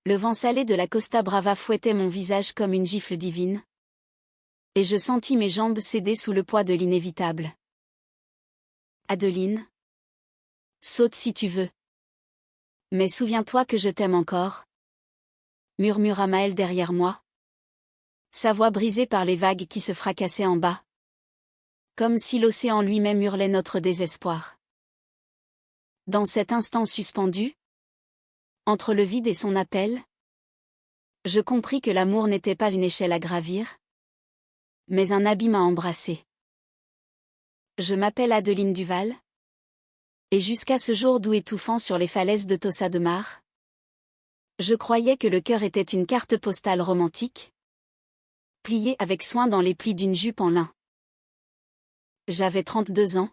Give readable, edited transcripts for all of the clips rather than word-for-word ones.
Le vent salé de la Costa Brava fouettait mon visage comme une gifle divine. Et je sentis mes jambes céder sous le poids de l'inévitable. Adeline. Saute si tu veux. Mais souviens-toi que je t'aime encore. Murmura Maël derrière moi. Sa voix brisée par les vagues qui se fracassaient en bas. Comme si l'océan lui-même hurlait notre désespoir. Dans cet instant suspendu, entre le vide et son appel, je compris que l'amour n'était pas une échelle à gravir, mais un abîme à embrasser. Je m'appelle Adeline Duval, et jusqu'à ce jour doux étouffant sur les falaises de Tossa de Mar, je croyais que le cœur était une carte postale romantique, pliée avec soin dans les plis d'une jupe en lin. J'avais 32 ans.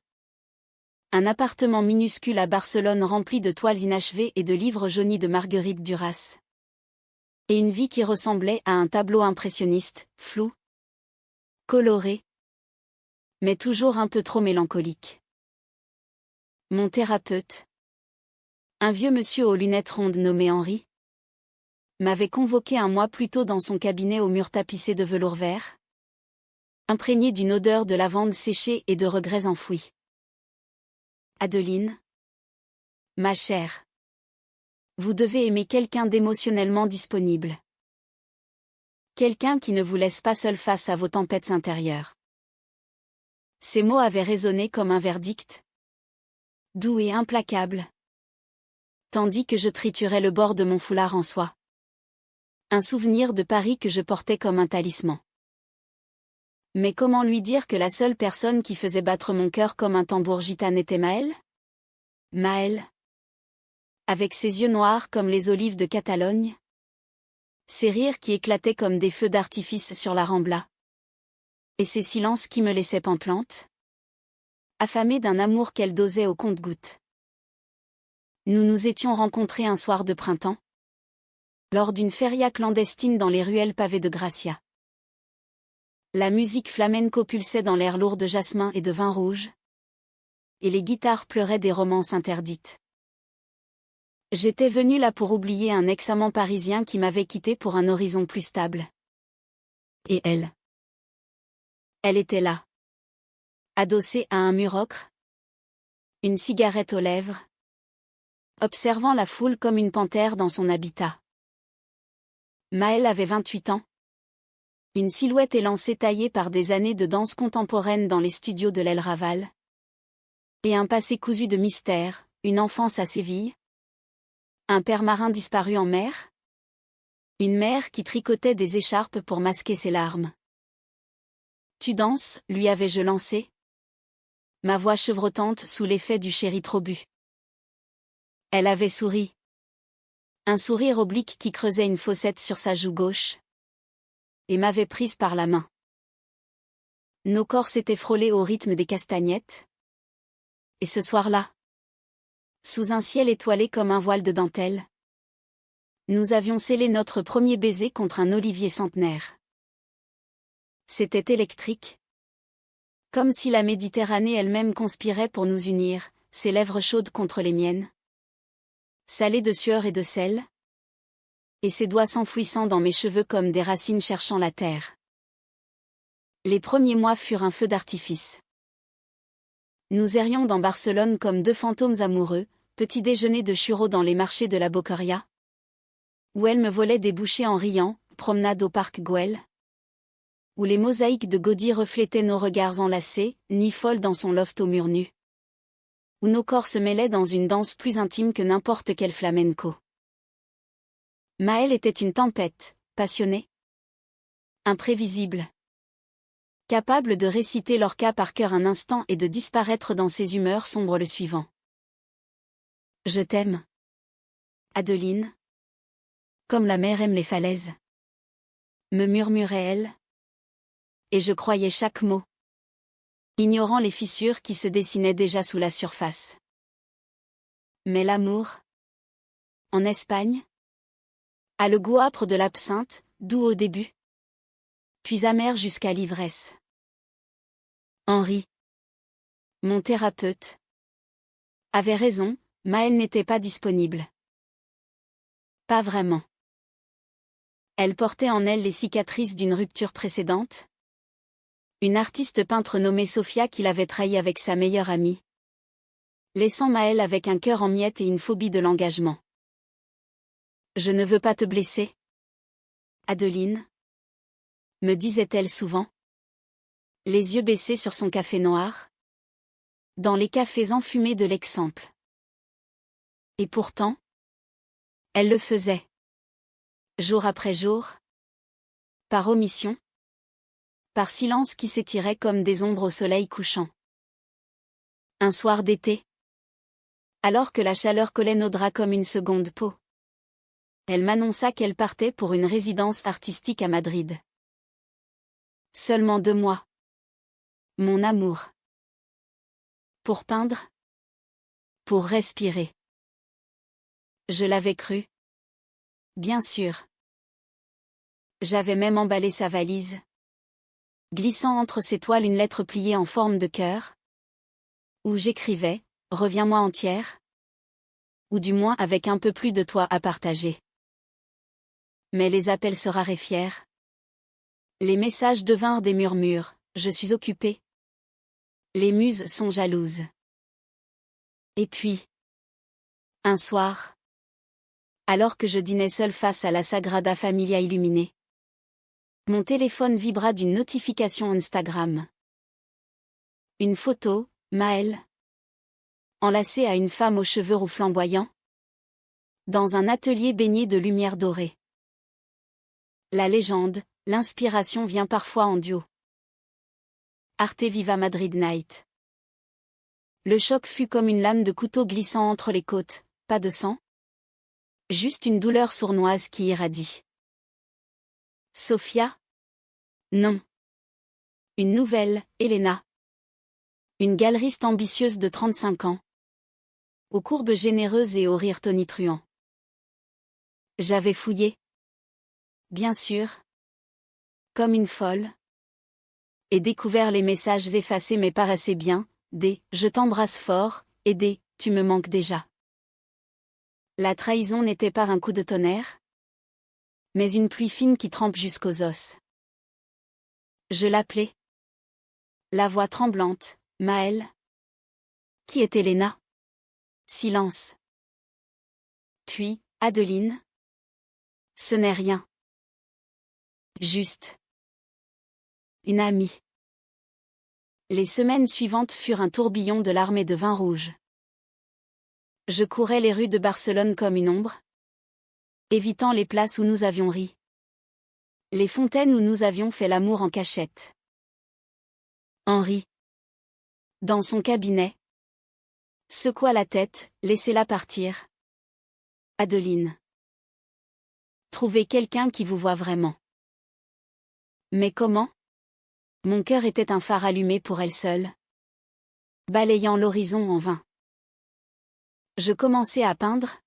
Un appartement minuscule à Barcelone rempli de toiles inachevées et de livres jaunis de Marguerite Duras. Et une vie qui ressemblait à un tableau impressionniste, flou, coloré, mais toujours un peu trop mélancolique. Mon thérapeute, un vieux monsieur aux lunettes rondes nommé Henri, m'avait convoqué un mois plus tôt dans son cabinet aux murs tapissés de velours vert, imprégné d'une odeur de lavande séchée et de regrets enfouis. Adeline, ma chère, vous devez aimer quelqu'un d'émotionnellement disponible. Quelqu'un qui ne vous laisse pas seul face à vos tempêtes intérieures. Ces mots avaient résonné comme un verdict, doux et implacable, tandis que je triturais le bord de mon foulard en soie. Un souvenir de Paris que je portais comme un talisman. Mais comment lui dire que la seule personne qui faisait battre mon cœur comme un tambour gitane était Maël? Maël, avec ses yeux noirs comme les olives de Catalogne, ses rires qui éclataient comme des feux d'artifice sur la Rambla, et ses silences qui me laissaient pantelante, affamée d'un amour qu'elle dosait au compte-gouttes. Nous nous étions rencontrés un soir de printemps, lors d'une feria clandestine dans les ruelles pavées de Gracia. La musique flamenco pulsait dans l'air lourd de jasmin et de vin rouge, et les guitares pleuraient des romances interdites. J'étais venue là pour oublier un ex-amant parisien qui m'avait quitté pour un horizon plus stable. Et elle? Elle était là. Adossée à un mur ocre, une cigarette aux lèvres, observant la foule comme une panthère dans son habitat. Maël avait 28 ans. Une silhouette élancée taillée par des années de danse contemporaine dans les studios de l'El Raval. Et un passé cousu de mystère, une enfance à Séville. Un père marin disparu en mer. Une mère qui tricotait des écharpes pour masquer ses larmes. Tu danses, lui avais-je lancé. Ma voix chevrotante sous l'effet du chéri trop bu. Elle avait souri. Un sourire oblique qui creusait une fossette sur sa joue gauche. Et m'avait prise par la main. Nos corps s'étaient frôlés au rythme des castagnettes. Et ce soir-là, sous un ciel étoilé comme un voile de dentelle, nous avions scellé notre premier baiser contre un olivier centenaire. C'était électrique. Comme si la Méditerranée elle-même conspirait pour nous unir, ses lèvres chaudes contre les miennes. Salées de sueur et de sel. Et ses doigts s'enfouissant dans mes cheveux comme des racines cherchant la terre. Les premiers mois furent un feu d'artifice. Nous errions dans Barcelone comme deux fantômes amoureux, petit déjeuner de churros dans les marchés de la Boqueria. Où elle me volait des bouchées en riant, promenade au parc Güell. Où les mosaïques de Gaudí reflétaient nos regards enlacés, nuit folle dans son loft aux murs nus. Où nos corps se mêlaient dans une danse plus intime que n'importe quel flamenco. Maël était une tempête, passionnée. Imprévisible. Capable de réciter Lorca par cœur un instant et de disparaître dans ses humeurs sombres le suivant. Je t'aime. Adeline. Comme la mer aime les falaises. Me murmurait-elle. Et je croyais chaque mot. Ignorant les fissures qui se dessinaient déjà sous la surface. Mais l'amour. En Espagne. A le goût âpre de l'absinthe, doux au début. Puis amer jusqu'à l'ivresse. Henri, mon thérapeute, avait raison, Maël n'était pas disponible. Pas vraiment. Elle portait en elle les cicatrices d'une rupture précédente. Une artiste peintre nommée Sophia qui l'avait trahi avec sa meilleure amie, laissant Maël avec un cœur en miettes et une phobie de l'engagement. Je ne veux pas te blesser, Adeline, me disait-elle souvent, les yeux baissés sur son café noir, dans les cafés enfumés de l'Exemple. Et pourtant, elle le faisait. Jour après jour. Par omission. Par silence qui s'étirait comme des ombres au soleil couchant. Un soir d'été. Alors que la chaleur collait nos draps comme une seconde peau. Elle m'annonça qu'elle partait pour une résidence artistique à Madrid. Seulement 2 mois. Mon amour. Pour peindre. Pour respirer. Je l'avais cru. Bien sûr. J'avais même emballé sa valise, glissant entre ses toiles une lettre pliée en forme de cœur, où j'écrivais « Reviens-moi entière », ou du moins avec un peu plus de toi à partager. Mais les appels se raréfièrent. Les messages devinrent des murmures « Je suis occupée ». Les muses sont jalouses. Et puis, un soir, alors que je dînais seule face à la Sagrada Familia illuminée, mon téléphone vibra d'une notification Instagram. Une photo, Maël, enlacée à une femme aux cheveux roux flamboyants, dans un atelier baigné de lumière dorée. La légende, l'inspiration vient parfois en duo. Arte Viva Madrid Night. Le choc fut comme une lame de couteau glissant entre les côtes, pas de sang. Juste une douleur sournoise qui irradie. Sophia? Non. Une nouvelle, Elena. Une galeriste ambitieuse de 35 ans. Aux courbes généreuses et aux rires tonitruants. J'avais fouillé. Bien sûr. Comme une folle. Et découvert les messages effacés mais paraissaient bien, des « je t'embrasse fort » et des « tu me manques déjà ». La trahison n'était pas un coup de tonnerre, mais une pluie fine qui trempe jusqu'aux os. Je l'appelais. La voix tremblante, Maël. Qui est Elena? Silence. Puis, Adeline. Ce n'est rien. Juste. Une amie. Les semaines suivantes furent un tourbillon de larmes et de vin rouge. Je courais les rues de Barcelone comme une ombre, évitant les places où nous avions ri. Les fontaines où nous avions fait l'amour en cachette. Henri. Dans son cabinet. Secoua la tête, laissez-la partir. Adeline. Trouvez quelqu'un qui vous voit vraiment. Mais comment? Mon cœur était un phare allumé pour elle seule, balayant l'horizon en vain. Je commençais à peindre.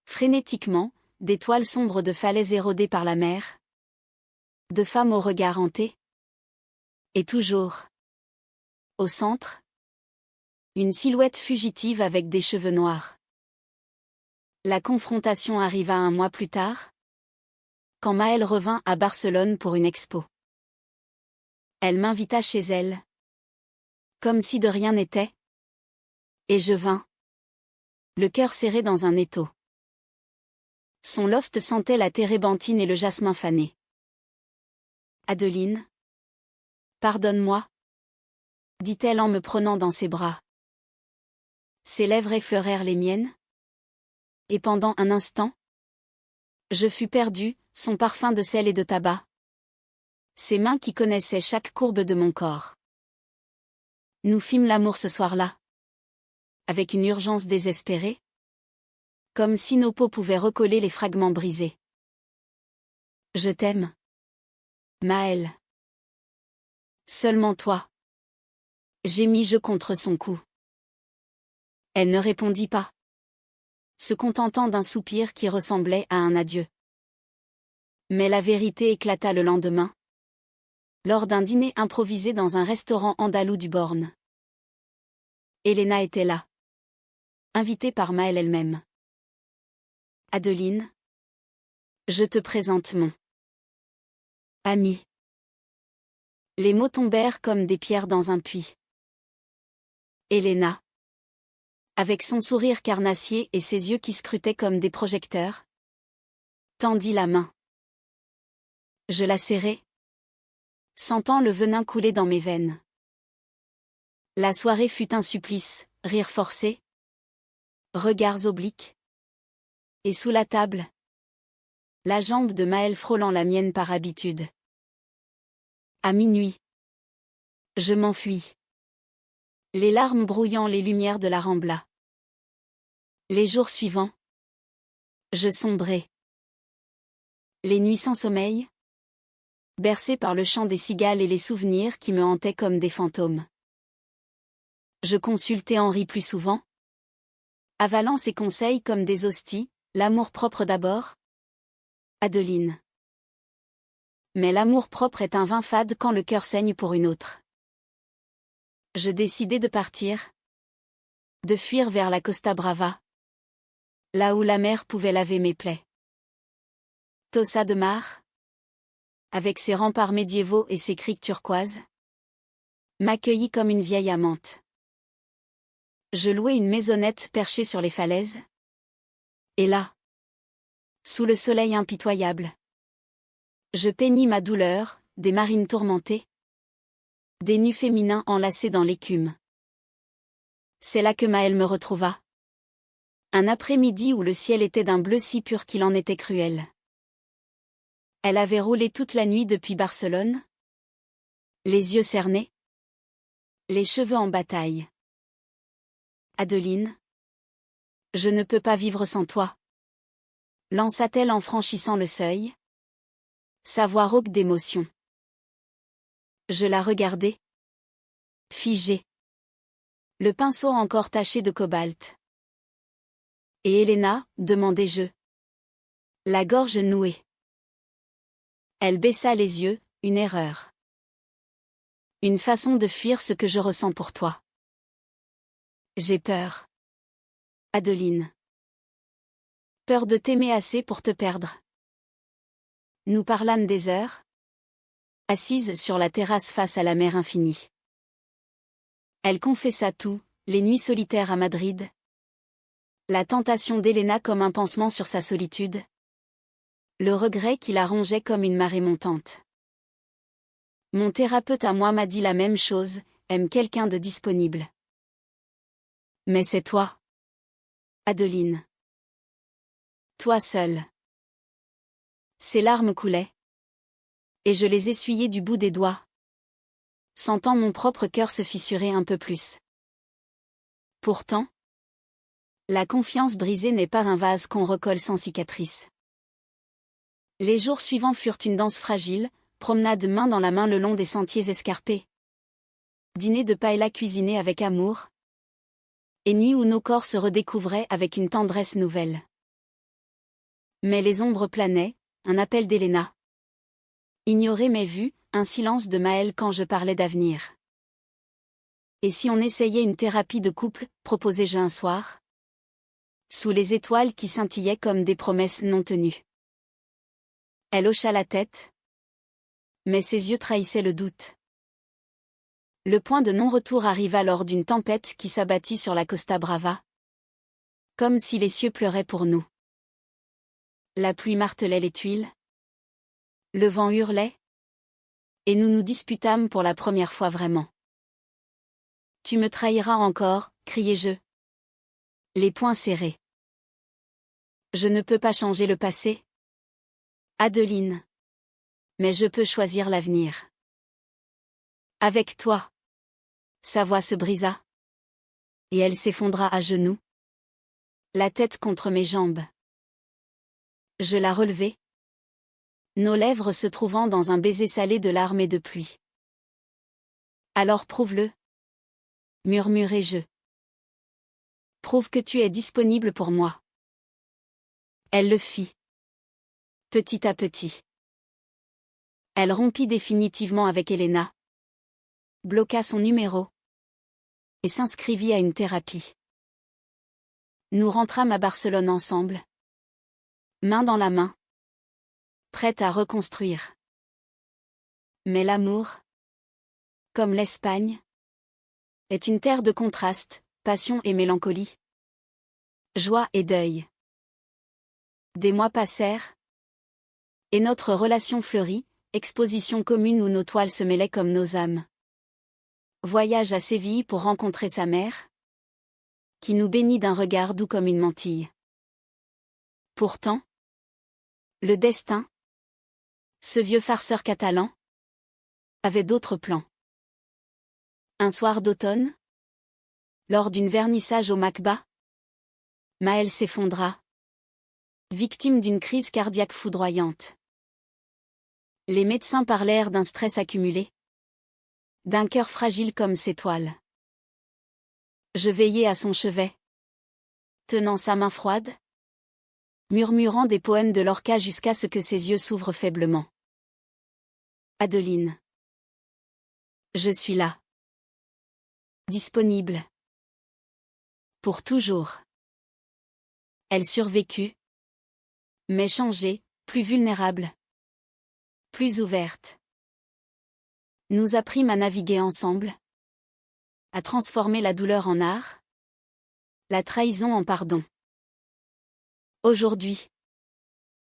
Frénétiquement, des toiles sombres de falaises érodées par la mer. De femmes au regard hanté. Et toujours. Au centre. Une silhouette fugitive avec des cheveux noirs. La confrontation arriva 1 mois plus tard. Quand Maël revint à Barcelone pour une expo. Elle m'invita chez elle. Comme si de rien n'était. Et je vins. Le cœur serré dans un étau. Son loft sentait la térébenthine et le jasmin fané. Adeline. Pardonne-moi. Dit-elle en me prenant dans ses bras. Ses lèvres effleurèrent les miennes. Et pendant un instant, je fus perdue, son parfum de sel et de tabac. Ses mains qui connaissaient chaque courbe de mon corps. Nous fîmes l'amour ce soir-là. Avec une urgence désespérée. Comme si nos peaux pouvaient recoller les fragments brisés. Je t'aime. Maël. Seulement toi. Gémis-je contre son cou. Elle ne répondit pas. Se contentant d'un soupir qui ressemblait à un adieu. Mais la vérité éclata le lendemain. Lors d'un dîner improvisé dans un restaurant andalou du Born. Elena était là. Invitée par Maël elle-même. Adeline. Je te présente mon ami. Les mots tombèrent comme des pierres dans un puits. Elena. Avec son sourire carnassier et ses yeux qui scrutaient comme des projecteurs, tendit la main. Je la serrai, sentant le venin couler dans mes veines. La soirée fut un supplice, rires forcés, regards obliques. Et sous la table, la jambe de Maëlle frôlant la mienne par habitude. À minuit, je m'enfuis. Les larmes brouillant les lumières de la Rambla. Les jours suivants, je sombrai. Les nuits sans sommeil, bercées par le chant des cigales et les souvenirs qui me hantaient comme des fantômes. Je consultais Henri plus souvent, avalant ses conseils comme des hosties, l'amour-propre d'abord. Adeline. Mais l'amour-propre est un vin fade quand le cœur saigne pour une autre. Je décidai de partir, de fuir vers la Costa Brava, là où la mer pouvait laver mes plaies. Tossa de Mar, avec ses remparts médiévaux et ses criques turquoises, m'accueillit comme une vieille amante. Je louai une maisonnette perchée sur les falaises. Et là, sous le soleil impitoyable, je peignis ma douleur, des marines tourmentées, des nus féminins enlacés dans l'écume. C'est là que Maëlle me retrouva. Un après-midi où le ciel était d'un bleu si pur qu'il en était cruel. Elle avait roulé toute la nuit depuis Barcelone, les yeux cernés, les cheveux en bataille. Adeline, je ne peux pas vivre sans toi, lança-t-elle en franchissant le seuil. Sa voix rauque d'émotion. Je la regardai, figée. Le pinceau encore taché de cobalt. Et Elena, demandai-je. La gorge nouée. Elle baissa les yeux, une erreur. Une façon de fuir ce que je ressens pour toi. J'ai peur. Adeline. Peur de t'aimer assez pour te perdre. Nous parlâmes des heures, assises sur la terrasse face à la mer infinie. Elle confessa tout, les nuits solitaires à Madrid. La tentation d'Elena comme un pansement sur sa solitude. Le regret qui la rongeait comme une marée montante. Mon thérapeute à moi m'a dit la même chose, aime quelqu'un de disponible. Mais c'est toi. Adeline. Toi seule. Ses larmes coulaient. Et je les essuyais du bout des doigts. Sentant mon propre cœur se fissurer un peu plus. Pourtant, la confiance brisée n'est pas un vase qu'on recolle sans cicatrice. Les jours suivants furent une danse fragile, promenade main dans la main le long des sentiers escarpés. Dîner de paella cuisiné avec amour. Et nuit où nos corps se redécouvraient avec une tendresse nouvelle. Mais les ombres planaient, un appel d'Elena. Ignorer mes vues, un silence de Maëlle quand je parlais d'avenir. Et si on essayait une thérapie de couple, proposai-je un soir? Sous les étoiles qui scintillaient comme des promesses non tenues. Elle hocha la tête. Mais ses yeux trahissaient le doute. Le point de non-retour arriva lors d'une tempête qui s'abattit sur la Costa Brava. Comme si les cieux pleuraient pour nous. La pluie martelait les tuiles. Le vent hurlait. Et nous nous disputâmes pour la première fois vraiment. Tu me trahiras encore, criai-je. Les poings serrés. Je ne peux pas changer le passé. Adeline. Mais je peux choisir l'avenir. Avec toi. Sa voix se brisa. Et elle s'effondra à genoux. La tête contre mes jambes. Je la relevai. Nos lèvres se trouvant dans un baiser salé de larmes et de pluie. Alors prouve-le. Murmurai-je. Prouve que tu es disponible pour moi. Elle le fit. Petit à petit. Elle rompit définitivement avec Elena. Bloqua son numéro. Et s'inscrivit à une thérapie. Nous rentrâmes à Barcelone ensemble. Main dans la main. prête à reconstruire. Mais l'amour, comme l'Espagne, est une terre de contrastes, passion et mélancolie. Joie et deuil. Des mois passèrent, et notre relation fleurit, exposition commune où nos toiles se mêlaient comme nos âmes. Voyage à Séville pour rencontrer sa mère, qui nous bénit d'un regard doux comme une mantille. Pourtant, le destin, ce vieux farceur catalan, avait d'autres plans. Un soir d'automne, lors d'une vernissage au Macba, Maëlle s'effondra, victime d'une crise cardiaque foudroyante. Les médecins parlèrent d'un stress accumulé, d'un cœur fragile comme ses toiles. Je veillais à son chevet, tenant sa main froide, murmurant des poèmes de Lorca jusqu'à ce que ses yeux s'ouvrent faiblement. Adeline. Je suis là. Disponible. Pour toujours. Elle survécut. Mais changée, plus vulnérable. Plus ouverte. Nous apprîmes à naviguer ensemble. À transformer la douleur en art. La trahison en pardon. Aujourd'hui,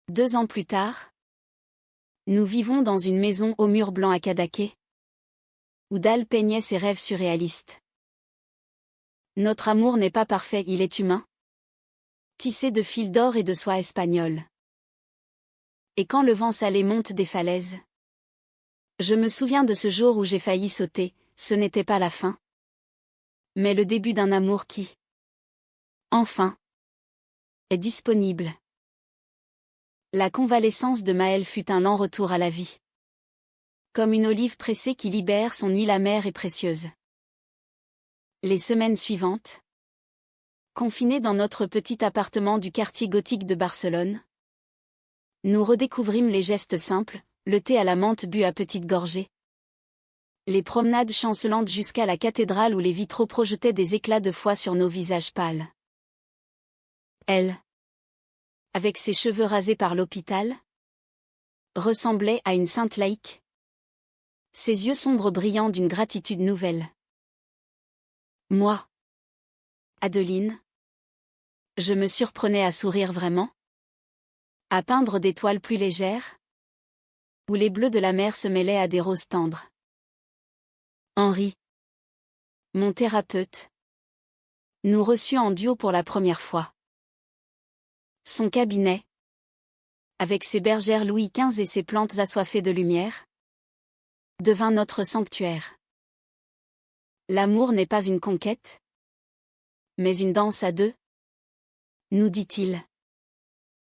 2 ans plus tard, nous vivons dans une maison aux murs blancs à Cadaqués, où Dal peignait ses rêves surréalistes. Notre amour n'est pas parfait, il est humain, tissé de fils d'or et de soie espagnole. Et quand le vent salé monte des falaises, je me souviens de ce jour où j'ai failli sauter, ce n'était pas la fin, mais le début d'un amour qui, enfin, est disponible. La convalescence de Maëlle fut un lent retour à la vie. Comme une olive pressée qui libère son huile amère et précieuse. Les semaines suivantes, confinés dans notre petit appartement du quartier gothique de Barcelone, nous redécouvrîmes les gestes simples, le thé à la menthe bu à petites gorgées. Les promenades chancelantes jusqu'à la cathédrale où les vitraux projetaient des éclats de foi sur nos visages pâles. Elle, avec ses cheveux rasés par l'hôpital, ressemblait à une sainte laïque. Ses yeux sombres brillants d'une gratitude nouvelle. Moi, Adeline, je me surprenais à sourire vraiment, à peindre des toiles plus légères, où les bleus de la mer se mêlaient à des roses tendres. Henri, mon thérapeute, nous reçut en duo pour la première fois. Son cabinet, avec ses bergères Louis XV et ses plantes assoiffées de lumière, devint notre sanctuaire. L'amour n'est pas une conquête, mais une danse à deux, nous dit-il.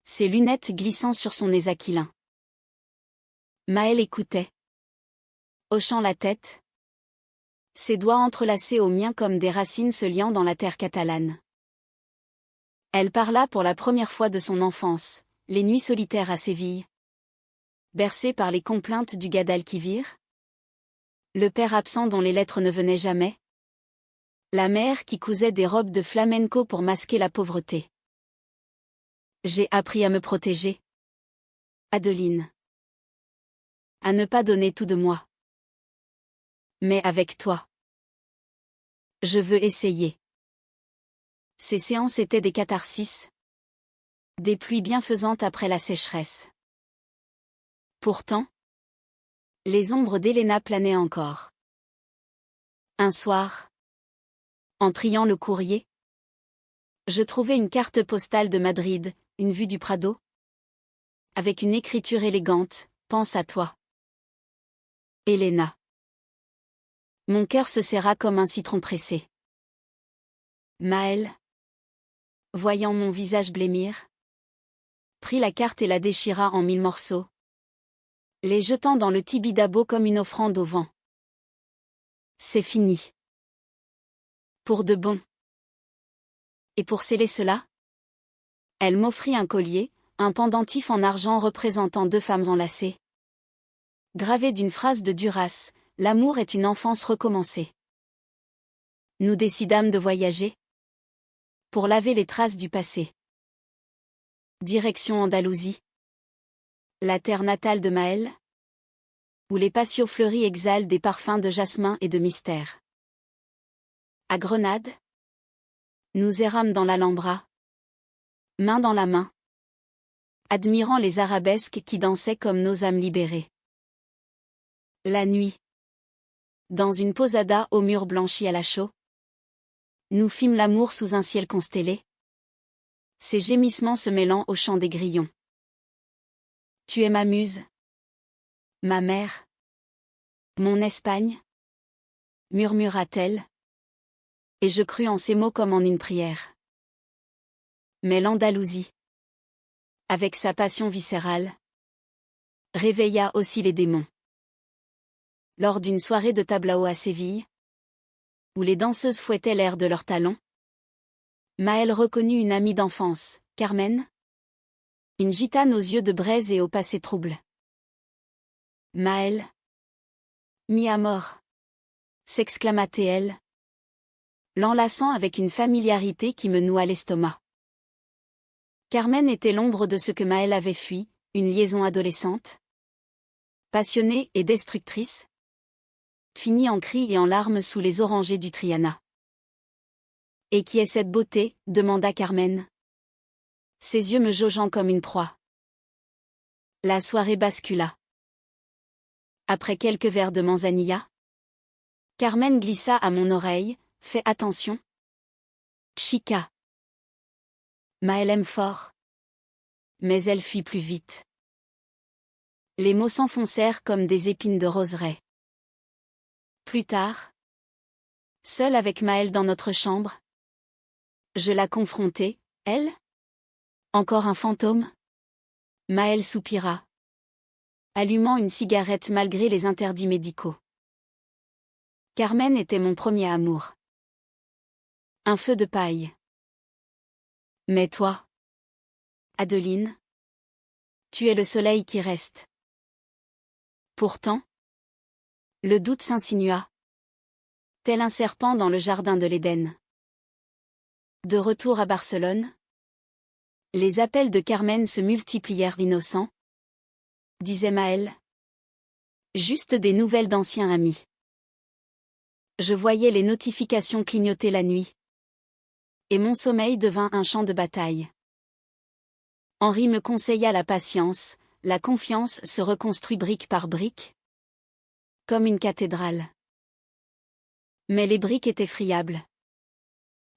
Ses lunettes glissant sur son nez aquilin. Maëlle écoutait, hochant la tête, ses doigts entrelacés aux miens comme des racines se liant dans la terre catalane. Elle parla pour la première fois de son enfance, les nuits solitaires à Séville. Bercée par les complaintes du Guadalquivir. Le père absent dont les lettres ne venaient jamais. La mère qui cousait des robes de flamenco pour masquer la pauvreté. J'ai appris à me protéger. Adeline. À ne pas donner tout de moi. Mais avec toi. Je veux essayer. Ces séances étaient des catharsis. Des pluies bienfaisantes après la sécheresse. Pourtant, les ombres d'Elena planaient encore. Un soir, en triant le courrier, je trouvai une carte postale de Madrid, une vue du Prado. Avec une écriture élégante, pense à toi. Elena. Mon cœur se serra comme un citron pressé. Maëlle, voyant mon visage blêmir, prit la carte et la déchira en 1000 morceaux, les jetant dans le Tibidabo comme une offrande au vent. C'est fini. Pour de bon. Et pour sceller cela, elle m'offrit un collier, un pendentif en argent représentant 2 femmes enlacées. Gravé d'une phrase de Duras, l'amour est une enfance recommencée. Nous décidâmes de voyager. Pour laver les traces du passé. Direction Andalousie. La terre natale de Maël, où les patios fleuris exhalent des parfums de jasmin et de mystère. À Grenade, nous errâmes dans l'Alhambra, main dans la main, admirant les arabesques qui dansaient comme nos âmes libérées. La nuit, dans une posada aux murs blanchis à la chaux, nous fîmes l'amour sous un ciel constellé, ces gémissements se mêlant au chant des grillons. Tu es ma muse, ma mère, mon Espagne, murmura-t-elle, et je crus en ces mots comme en une prière. Mais l'Andalousie, avec sa passion viscérale, réveilla aussi les démons. Lors d'une soirée de tablao à Séville, où les danseuses fouettaient l'air de leurs talons, Maël reconnut une amie d'enfance, Carmen, une gitane aux yeux de braise et au passé trouble. Maël, mi amor, s'exclama-t-elle, l'enlaçant avec une familiarité qui me noua l'estomac. Carmen était l'ombre de ce que Maël avait fui, une liaison adolescente, passionnée et destructrice, finie en cris et en larmes sous les orangers du Triana. Et qui est cette beauté, demanda Carmen. Ses yeux me jaugeant comme une proie. La soirée bascula. Après quelques verres de manzanilla, Carmen glissa à mon oreille, fais attention. Chica. Maël aime fort. Mais elle fuit plus vite. Les mots s'enfoncèrent comme des épines de roseraie. Plus tard, seule avec Maël dans notre chambre, je la confrontai, elle? Encore un fantôme? Maël soupira, allumant une cigarette malgré les interdits médicaux. Carmen était mon premier amour. Un feu de paille. Mais toi, Adeline, tu es le soleil qui reste. Pourtant, le doute s'insinua, tel un serpent dans le jardin de l'Éden. De retour à Barcelone, les appels de Carmen se multiplièrent innocents, disait Maël. Juste des nouvelles d'anciens amis. Je voyais les notifications clignoter la nuit. Et mon sommeil devint un champ de bataille. Henri me conseilla la patience, la confiance se reconstruit brique par brique. Comme une cathédrale. Mais les briques étaient friables.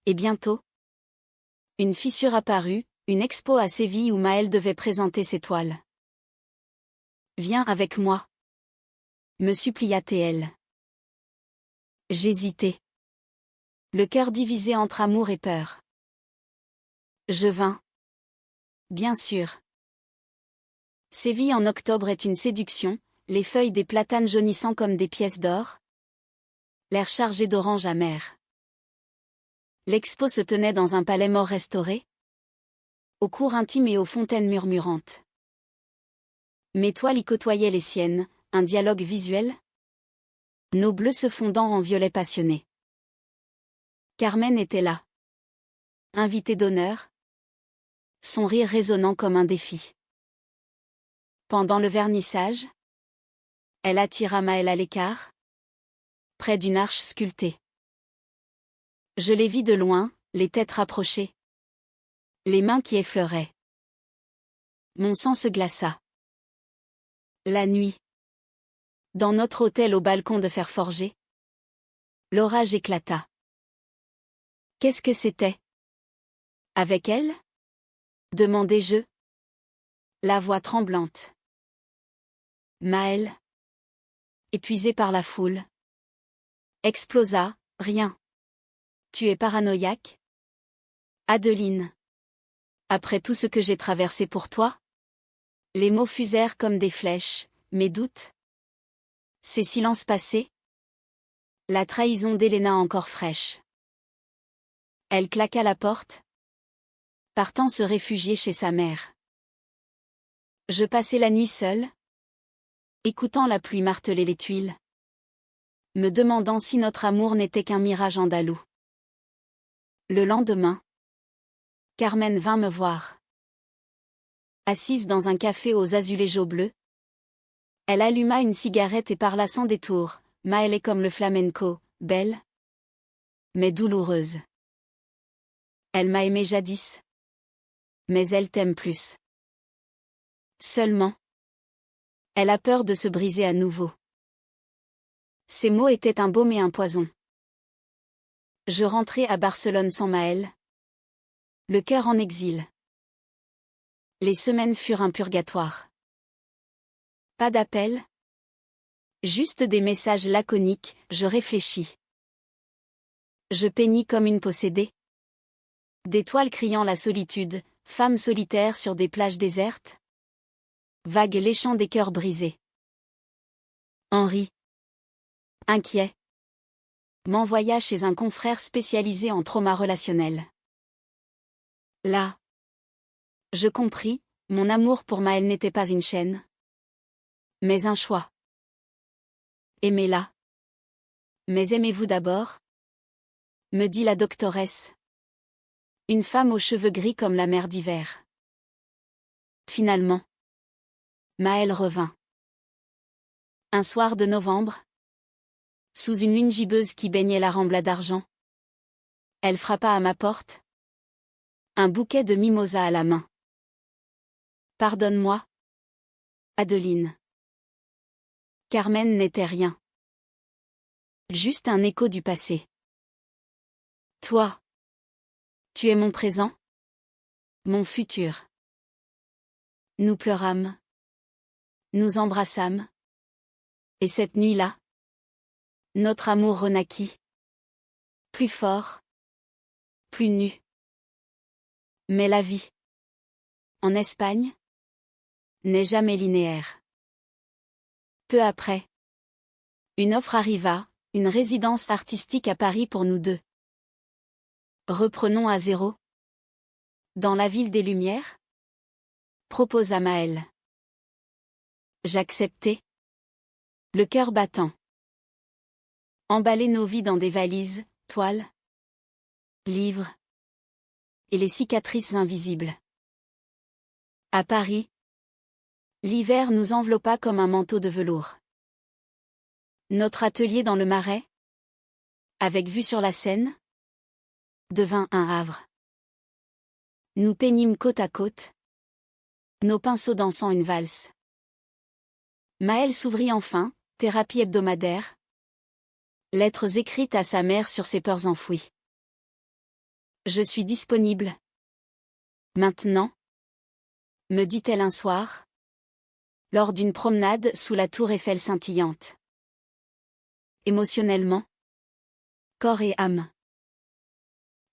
Et bientôt, une fissure apparut, une expo à Séville où Maël devait présenter ses toiles. Viens avec moi, me supplia-t-elle. J'hésitai. Le cœur divisé entre amour et peur. Je vins. Bien sûr. Séville en octobre est une séduction, les feuilles des platanes jaunissant comme des pièces d'or. L'air chargé d'oranges amères. L'expo se tenait dans un palais mort restauré, aux cours intimes et aux fontaines murmurantes. Mes toiles y côtoyaient les siennes, un dialogue visuel. Nos bleus se fondant en violet passionné. Carmen était là. Invitée d'honneur. Son rire résonnant comme un défi. Pendant le vernissage, elle attira Maël à l'écart, près d'une arche sculptée. Je les vis de loin, les têtes rapprochées. Les mains qui effleuraient. Mon sang se glaça. La nuit. Dans notre hôtel au balcon de fer forgé. L'orage éclata. Qu'est-ce que c'était? Avec elle? Demandai-je. La voix tremblante. Maël, épuisé par la foule, explosa, rien. Tu es paranoïaque? Adeline. Après tout ce que j'ai traversé pour toi? Les mots fusèrent comme des flèches, mes doutes. Ces silences passés? La trahison d'Héléna encore fraîche. Elle claqua la porte, partant se réfugier chez sa mère. Je passai la nuit seule, écoutant la pluie marteler les tuiles, me demandant si notre amour n'était qu'un mirage andalou. Le lendemain, Carmen vint me voir. Assise dans un café aux azulejos bleus. Elle alluma une cigarette et parla sans détour. Maëlle est comme le flamenco, belle, mais douloureuse. Elle m'a aimé jadis. Mais elle t'aime plus. Seulement. Elle a peur de se briser à nouveau. Ces mots étaient un baume et un poison. Je rentrai à Barcelone sans Maëlle. Le cœur en exil. Les semaines furent un purgatoire. Pas d'appel. Juste des messages laconiques, je réfléchis. Je peignis comme une possédée. D'étoiles criant la solitude, femme solitaire sur des plages désertes. Vague léchant des cœurs brisés. Henri, inquiet, m'envoya chez un confrère spécialisé en trauma relationnel. Là, je compris, mon amour pour Maëlle n'était pas une chaîne, mais un choix. Aimez-la. Mais aimez-vous d'abord? Me dit la doctoresse. Une femme aux cheveux gris comme la mer d'hiver. Finalement, Maëlle revint. Un soir de novembre, sous une lune gibbeuse qui baignait la Rambla d'argent, elle frappa à ma porte. Un bouquet de mimosas à la main. Pardonne-moi, Adeline. Carmen n'était rien. Juste un écho du passé. Toi, tu es mon présent, mon futur. Nous pleurâmes. Nous embrassâmes. Et cette nuit-là, notre amour renaquit. Plus fort. Plus nu. Mais la vie, en Espagne, n'est jamais linéaire. Peu après, une offre arriva, une résidence artistique à Paris pour nous deux. Reprenons à zéro. Dans la ville des Lumières? Proposa Maëlle. J'acceptai. Le cœur battant. Emballer nos vies dans des valises, toiles, livres, et les cicatrices invisibles. À Paris, l'hiver nous enveloppa comme un manteau de velours. Notre atelier dans le Marais, avec vue sur la Seine, devint un havre. Nous peignîmes côte à côte, nos pinceaux dansant une valse. Maëlle s'ouvrit enfin, thérapie hebdomadaire. Lettres écrites à sa mère sur ses peurs enfouies. Je suis disponible. Maintenant, me dit-elle un soir, lors d'une promenade sous la tour Eiffel scintillante. Émotionnellement, corps et âme.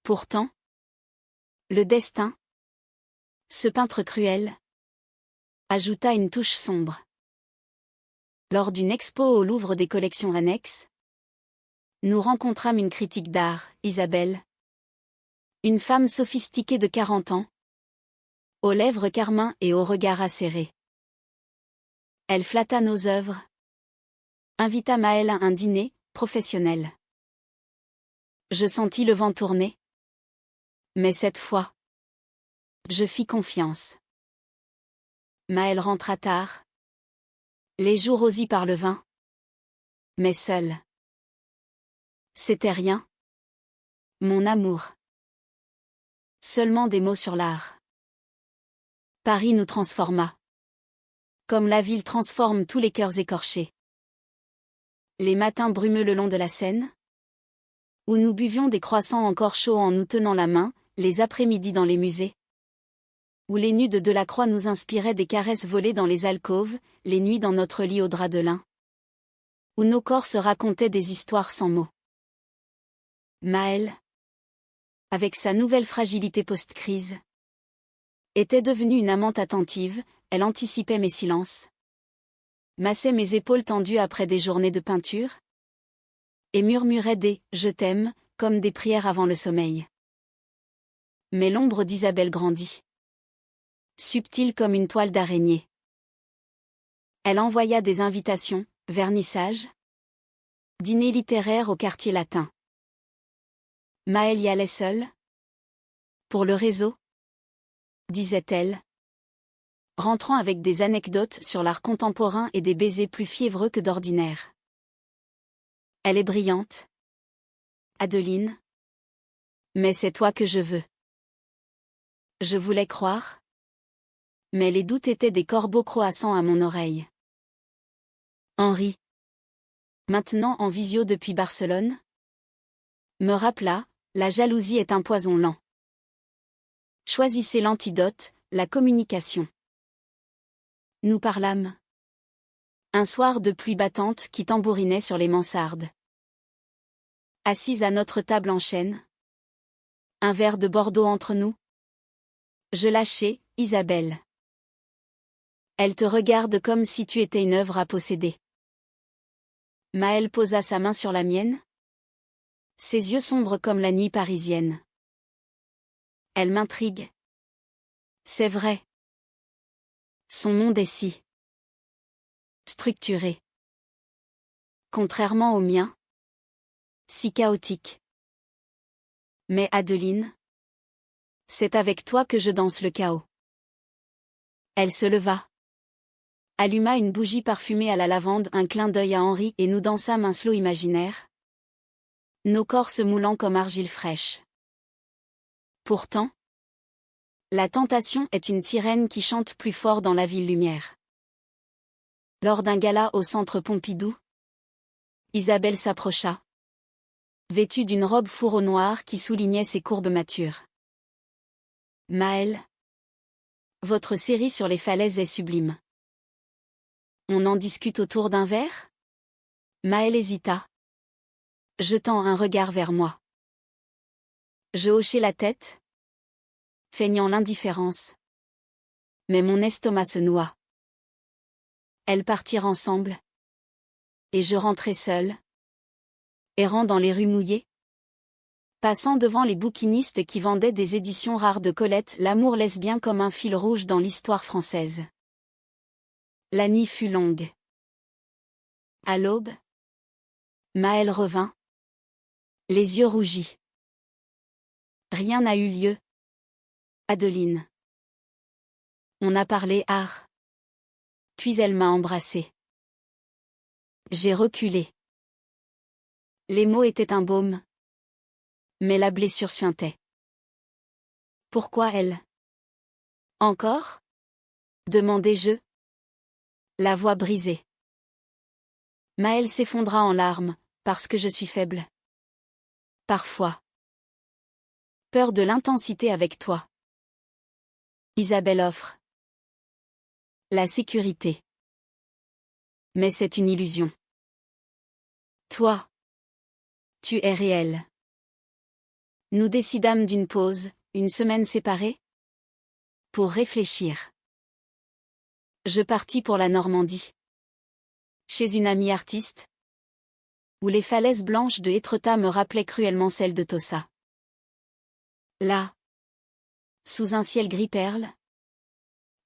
Pourtant, le destin, ce peintre cruel, ajouta une touche sombre. Lors d'une expo au Louvre des collections annexes, nous rencontrâmes une critique d'art, Isabelle. Une femme sophistiquée de 40 ans, aux lèvres carmin et au regard acéré. Elle flatta nos œuvres, invita Maëlle à un dîner, professionnel. Je sentis le vent tourner. Mais cette fois, je fis confiance. Maëlle rentra tard. Les joues rosies par le vin. Mais seule. C'était rien. Mon amour. Seulement des mots sur l'art. Paris nous transforma. Comme la ville transforme tous les cœurs écorchés. Les matins brumeux le long de la Seine, où nous buvions des croissants encore chauds en nous tenant la main, les après-midi dans les musées, où les nues de Delacroix nous inspiraient des caresses volées dans les alcôves, les nuits dans notre lit au drap de lin, où nos corps se racontaient des histoires sans mots. Maëlle, avec sa nouvelle fragilité post-crise, était devenue une amante attentive. Elle anticipait mes silences, massait mes épaules tendues après des journées de peinture, et murmurait des « je t'aime » comme des prières avant le sommeil. Mais l'ombre d'Isabelle grandit. Subtile comme une toile d'araignée. Elle envoya des invitations, vernissages, dîner littéraire au quartier latin. Maëlle y allait seule. Pour le réseau, disait-elle. rentrant avec des anecdotes sur l'art contemporain et des baisers plus fiévreux que d'ordinaire. Elle est brillante, Adeline. Mais c'est toi que je veux. Je voulais croire. Mais les doutes étaient des corbeaux croassants à mon oreille. Henri. Maintenant en visio depuis Barcelone. Me rappela, la jalousie est un poison lent. Choisissez l'antidote, la communication. Nous parlâmes. Un soir de pluie battante qui tambourinait sur les mansardes. Assise à notre table en chêne. Un verre de Bordeaux entre nous. Je lâchai, Isabelle. Elle te regarde comme si tu étais une œuvre à posséder. Maëlle posa sa main sur la mienne. Ses yeux sombres comme la nuit parisienne. Elle m'intrigue. C'est vrai. Son monde est si structuré. Contrairement au mien. Si chaotique. Mais Adeline, c'est avec toi que je danse le chaos. Elle se leva. Alluma une bougie parfumée à la lavande, un clin d'œil à Henri et nous dansâmes un slow imaginaire. Nos corps se moulant comme argile fraîche. Pourtant, la tentation est une sirène qui chante plus fort dans la ville lumière. Lors d'un gala au centre Pompidou, Isabelle s'approcha. Vêtue d'une robe fourreau noire qui soulignait ses courbes matures. Maëlle, votre série sur les falaises est sublime. On en discute autour d'un verre? Maëlle hésita, jetant un regard vers moi. Je hochai la tête, feignant l'indifférence. Mais mon estomac se noua. Elles partirent ensemble. Et je rentrai seule. Errant dans les rues mouillées. Passant devant les bouquinistes qui vendaient des éditions rares de Colette, l'amour lesbien comme un fil rouge dans l'histoire française. La nuit fut longue. À l'aube, Maëlle revint. Les yeux rougis. Rien n'a eu lieu. Adeline. On a parlé art. Puis elle m'a embrassée. J'ai reculé. Les mots étaient un baume. Mais la blessure suintait. Pourquoi elle? Encore? Demandai-je. La voix brisée. Maëlle s'effondra en larmes, parce que je suis faible. Parfois. Peur de l'intensité avec toi. Isabelle offre. La sécurité. Mais c'est une illusion. Toi. Tu es réel. Nous décidâmes d'une pause, une semaine séparée. Pour réfléchir. Je partis pour la Normandie. Chez une amie artiste. Où les falaises blanches de Étretat me rappelaient cruellement celles de Tossa. Là. Sous un ciel gris perle.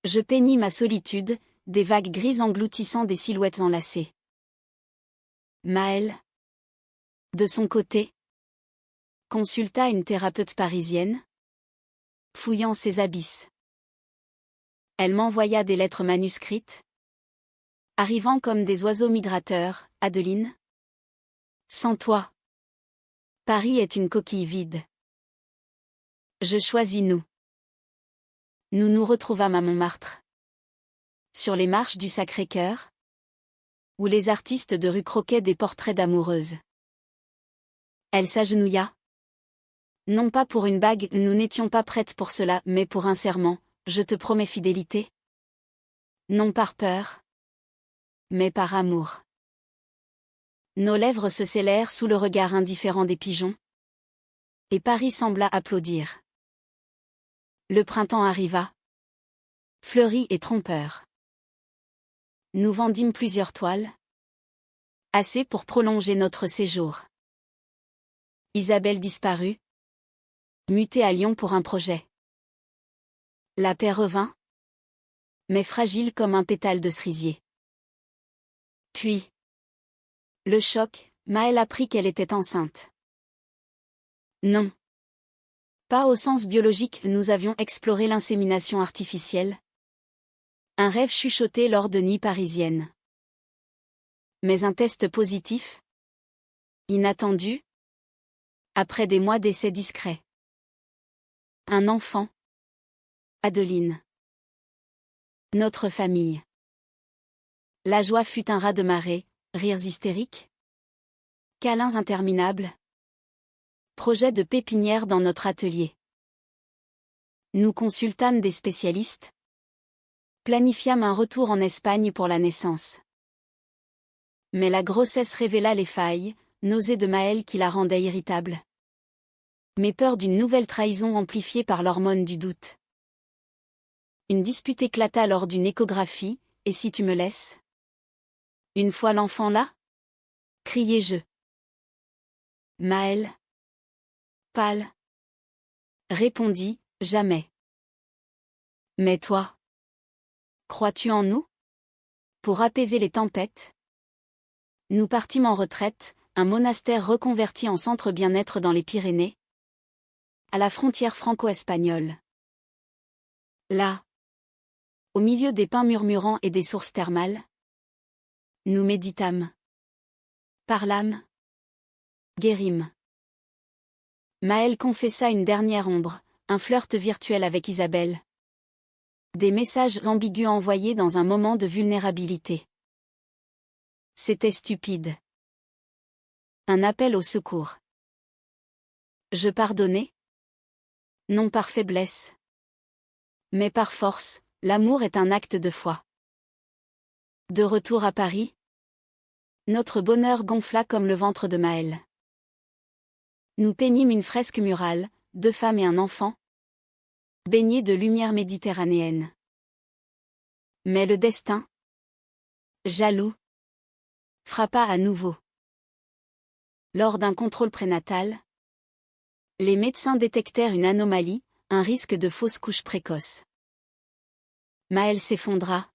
Je peignis ma solitude, des vagues grises engloutissant des silhouettes enlacées. Maëlle. De son côté. Consulta une thérapeute parisienne. Fouillant ses abysses. Elle m'envoya des lettres manuscrites. Arrivant comme des oiseaux migrateurs, Adeline. Sans toi. Paris est une coquille vide. Je choisis nous. Nous nous retrouvâmes à Montmartre. Sur les marches du Sacré-Cœur. Où les artistes de rue croquaient des portraits d'amoureuses. Elle s'agenouilla. Non pas pour une bague, nous n'étions pas prêtes pour cela, mais pour un serment, je te promets fidélité. Non par peur. Mais par amour. Nos lèvres se scellèrent sous le regard indifférent des pigeons. Et Paris sembla applaudir. Le printemps arriva. Fleuri et trompeur. Nous vendîmes plusieurs toiles. Assez pour prolonger notre séjour. Isabelle disparut. Mutée à Lyon pour un projet. La paix revint. Mais fragile comme un pétale de cerisier. Puis. Le choc, Maëlle apprit qu'elle était enceinte. Non. Pas au sens biologique, nous avions exploré l'insémination artificielle. Un rêve chuchoté lors de nuits parisiennes. Mais un test positif? Inattendu? Après des mois d'essais discrets. Un enfant. Adeline. Notre famille. La joie fut un raz-de-marée, rires hystériques. Câlins interminables. Projet de pépinière dans notre atelier. Nous consultâmes des spécialistes. Planifiâmes un retour en Espagne pour la naissance. Mais la grossesse révéla les failles, nausées de Maëlle qui la rendaient irritable. Mes peurs d'une nouvelle trahison amplifiée par l'hormone du doute. Une dispute éclata lors d'une échographie, et si tu me laisses? Une fois l'enfant là? Criai-je. Maëlle. Pâle. Répondit, jamais. Mais toi? Crois-tu en nous? Pour apaiser les tempêtes? Nous partîmes en retraite, un monastère reconverti en centre bien-être dans les Pyrénées, à la frontière franco-espagnole. Là, au milieu des pins murmurants et des sources thermales, nous méditâmes. Parlâmes. Guérîmes. Maëlle confessa une dernière ombre, un flirt virtuel avec Isabelle. Des messages ambigus envoyés dans un moment de vulnérabilité. C'était stupide. Un appel au secours. Je pardonnais? Non par faiblesse. Mais par force, l'amour est un acte de foi. De retour à Paris, notre bonheur gonfla comme le ventre de Maëlle. Nous peignîmes une fresque murale, 2 femmes et un enfant, baignés de lumière méditerranéenne. Mais le destin, jaloux, frappa à nouveau. Lors d'un contrôle prénatal, les médecins détectèrent une anomalie, un risque de fausse couche précoce. Maëlle s'effondra,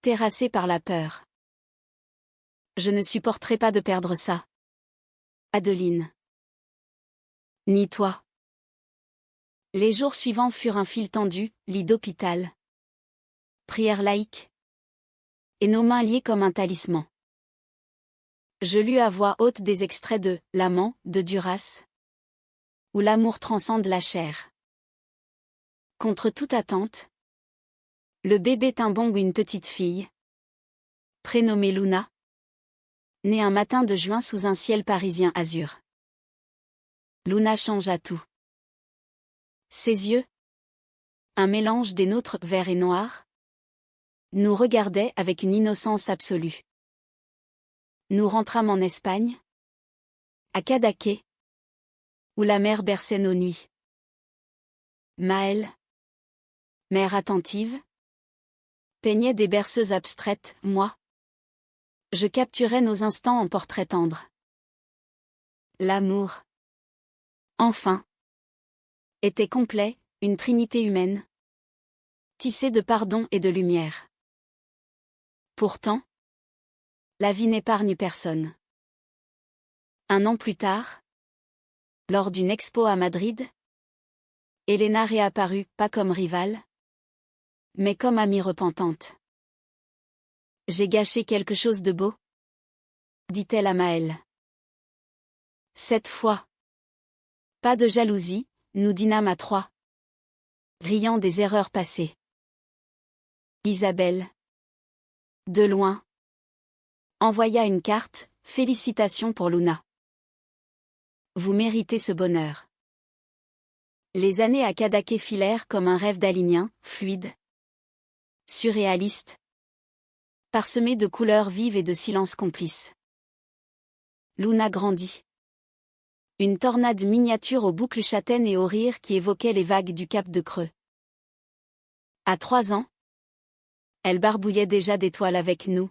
terrassée par la peur. Je ne supporterai pas de perdre ça. Adeline. Ni toi. Les jours suivants furent un fil tendu, lit d'hôpital. Prière laïque. Et nos mains liées comme un talisman. Je lus à voix haute des extraits de « L'amant » de Duras, où l'amour transcende la chair. Contre toute attente, le bébé tint bon une petite fille, prénommée Luna, née un matin de juin sous un ciel parisien azur. Luna changea tout. Ses yeux, un mélange des nôtres vert et noir, nous regardaient avec une innocence absolue. Nous rentrâmes en Espagne, à Cadaqués, où la mer berçait nos nuits. Maëlle, mère attentive, peignait des berceuses abstraites, moi. Je capturais nos instants en portrait tendre. L'amour, enfin, était complet, une trinité humaine, tissée de pardon et de lumière. Pourtant, la vie n'épargne personne. 1 an plus tard, lors d'une expo à Madrid, Elena réapparut pas comme rivale, mais comme amie repentante. J'ai gâché quelque chose de beau, dit-elle à Maëlle. Cette fois, pas de jalousie, nous dînâmes à 3, riant des erreurs passées. Isabelle, de loin, envoya une carte, félicitations pour Luna. Vous méritez ce bonheur. Les années à Cadaqués filèrent comme un rêve dalinien, fluide, surréaliste, parsemé de couleurs vives et de silences complices. Luna grandit. Une tornade miniature aux boucles châtaines et aux rires qui évoquaient les vagues du cap de Creux. À 3 ans, elle barbouillait déjà d'étoiles avec nous.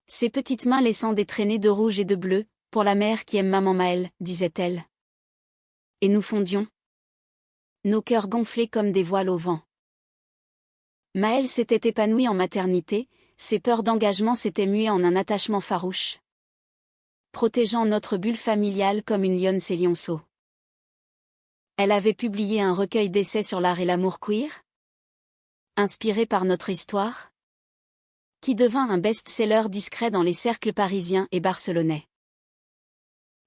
Ses petites mains laissant des traînées de rouge et de bleu, pour la mère qui aime maman Maëlle, disait-elle. Et nous fondions. Nos cœurs gonflés comme des voiles au vent. Maëlle s'était épanouie en maternité, ses peurs d'engagement s'étaient muées en un attachement farouche, protégeant notre bulle familiale comme une lionne ses lionceaux. Elle avait publié un recueil d'essais sur l'art et l'amour queer, Inspiré par notre histoire, qui devint un best-seller discret dans les cercles parisiens et barcelonais.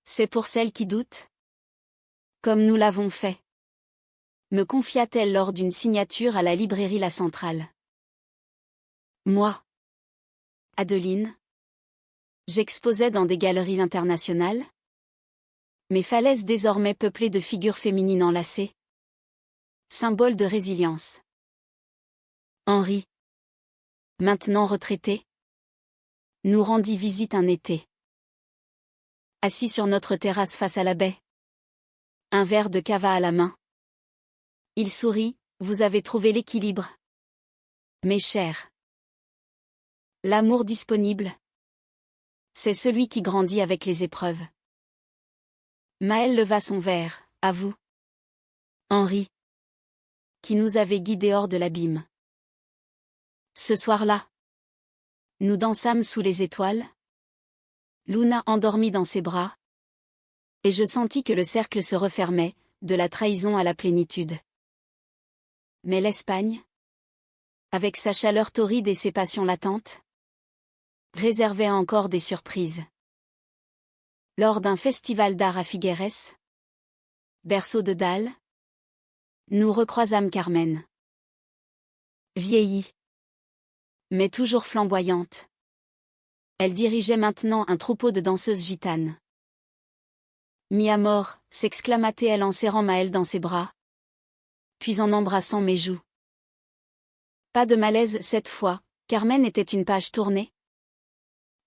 C'est pour celles qui doutent? Comme nous l'avons fait. Me confia-t-elle lors d'une signature à la librairie La Centrale. Moi, Adeline, j'exposais dans des galeries internationales. Mes falaises désormais peuplées de figures féminines enlacées. Symbole de résilience. Henri, maintenant retraité, nous rendit visite un été. Assis sur notre terrasse face à la baie. Un verre de cava à la main. Il sourit, vous avez trouvé l'équilibre. Mes chers. L'amour disponible. C'est celui qui grandit avec les épreuves. Maëlle leva son verre, à vous. Henri. Qui nous avait guidés hors de l'abîme. Ce soir-là. Nous dansâmes sous les étoiles. Luna endormie dans ses bras. Et je sentis que le cercle se refermait, de la trahison à la plénitude. Mais l'Espagne, avec sa chaleur torride et ses passions latentes, réservait encore des surprises. Lors d'un festival d'art à Figueres, berceau de Dalle, nous recroisâmes Carmen. Vieillie, mais toujours flamboyante. Elle dirigeait maintenant un troupeau de danseuses gitanes. Mi amor, s'exclama-t-elle en serrant Maëlle dans ses bras, puis en embrassant mes joues. Pas de malaise cette fois, Carmen était une page tournée.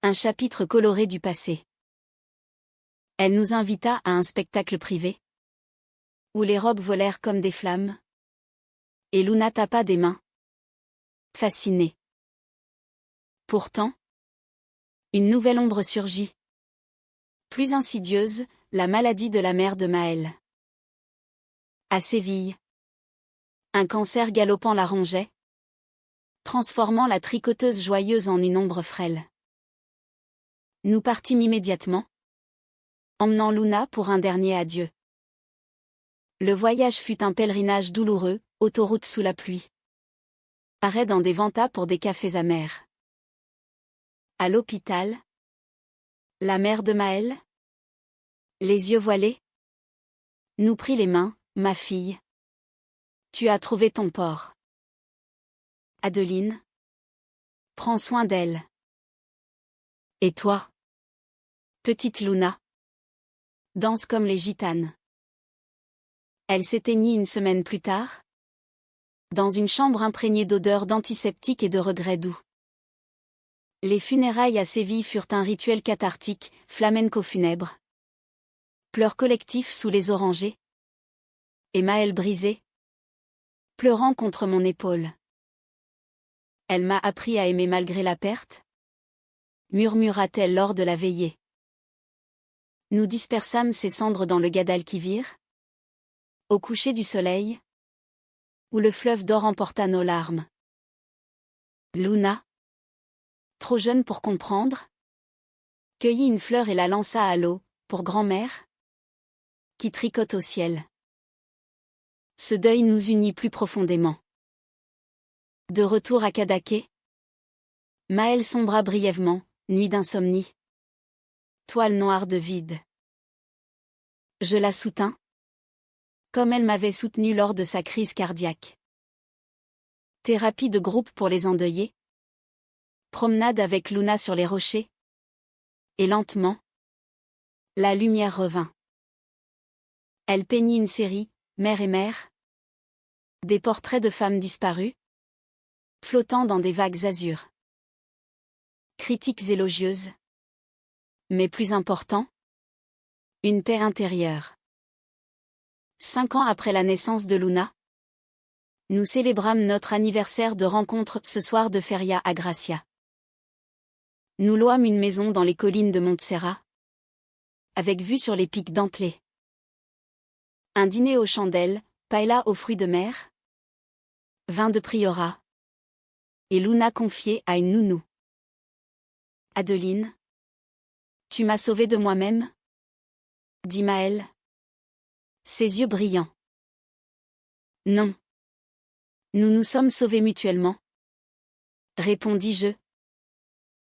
Un chapitre coloré du passé. Elle nous invita à un spectacle privé, où les robes volèrent comme des flammes. Et Luna tapa des mains. Fascinée. Pourtant, une nouvelle ombre surgit. Plus insidieuse, la maladie de la mère de Maëlle. À Séville. Un cancer galopant la rongeait, transformant la tricoteuse joyeuse en une ombre frêle. Nous partîmes immédiatement, emmenant Luna pour un dernier adieu. Le voyage fut un pèlerinage douloureux, autoroute sous la pluie. Arrêt dans des ventas pour des cafés amers. À l'hôpital, la mère de Maëlle, les yeux voilés, nous prit les mains, ma fille. Tu as trouvé ton port. Adeline, prends soin d'elle. Et toi, petite Luna, danse comme les gitanes. Elle s'éteignit une semaine plus tard, dans une chambre imprégnée d'odeurs d'antiseptiques et de regrets doux. Les funérailles à Séville furent un rituel cathartique, flamenco funèbre. Pleurs collectifs sous les orangers. Et Maëlle brisée, pleurant contre mon épaule. Elle m'a appris à aimer malgré la perte, murmura-t-elle lors de la veillée. Nous dispersâmes ses cendres dans le Guadalquivir, au coucher du soleil, où le fleuve d'or emporta nos larmes. Luna, trop jeune pour comprendre, cueillit une fleur et la lança à l'eau, pour grand-mère, qui tricote au ciel. Ce deuil nous unit plus profondément. De retour à Cadaqués, Maëlle sombra brièvement, nuit d'insomnie. Toile noire de vide. Je la soutins, comme elle m'avait soutenu lors de sa crise cardiaque. Thérapie de groupe pour les endeuillés. Promenade avec Luna sur les rochers. Et lentement, la lumière revint. Elle peignit une série, Mère et mère. Des portraits de femmes disparues, flottant dans des vagues azur. Critiques élogieuses. Mais plus important, une paix intérieure. 5 ans après la naissance de Luna, nous célébrâmes notre anniversaire de rencontre ce soir de Feria à Gracia. Nous louâmes une maison dans les collines de Montserrat, avec vue sur les pics dentelés. Un dîner aux chandelles, paella aux fruits de mer, vin de priorat, et Luna confiée à une nounou. Adeline, tu m'as sauvée de moi-même? Dit Maëlle. Ses yeux brillants. Non. Nous nous sommes sauvés mutuellement, répondis-je,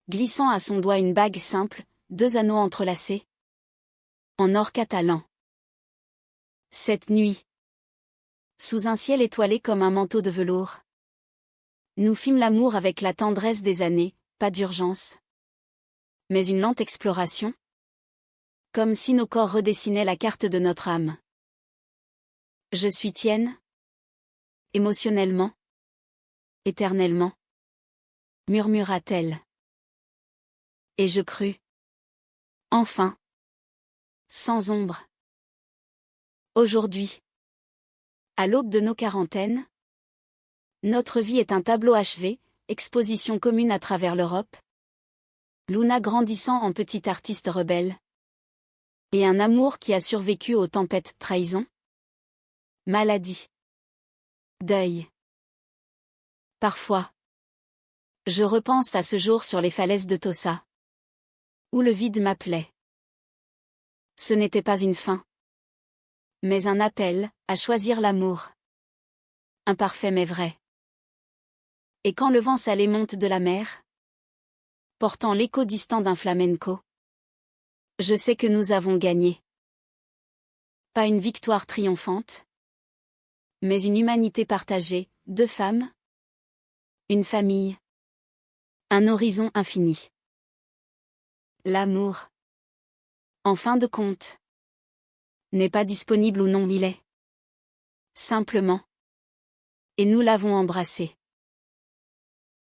glissant à son doigt une bague simple, 2 anneaux entrelacés, en or catalan. Cette nuit, sous un ciel étoilé comme un manteau de velours, nous fîmes l'amour avec la tendresse des années, pas d'urgence, mais une lente exploration, comme si nos corps redessinaient la carte de notre âme. Je suis tienne, émotionnellement, éternellement, murmura-t-elle. Et je crus. Enfin. Sans ombre. Aujourd'hui, à l'aube de nos quarantaines, notre vie est un tableau achevé, exposition commune à travers l'Europe, Luna grandissant en petite artiste rebelle, et un amour qui a survécu aux tempêtes, trahison, maladie, deuil. Parfois, je repense à ce jour sur les falaises de Tossa, où le vide m'appelait. Ce n'était pas une fin, mais un appel à choisir l'amour. Imparfait mais vrai. Et quand le vent salé monte de la mer, portant l'écho distant d'un flamenco, je sais que nous avons gagné. Pas une victoire triomphante, mais une humanité partagée, 2 femmes, une famille, un horizon infini. L'amour, en fin de compte, n'est pas disponible où non il est. Simplement. Et nous l'avons embrassé.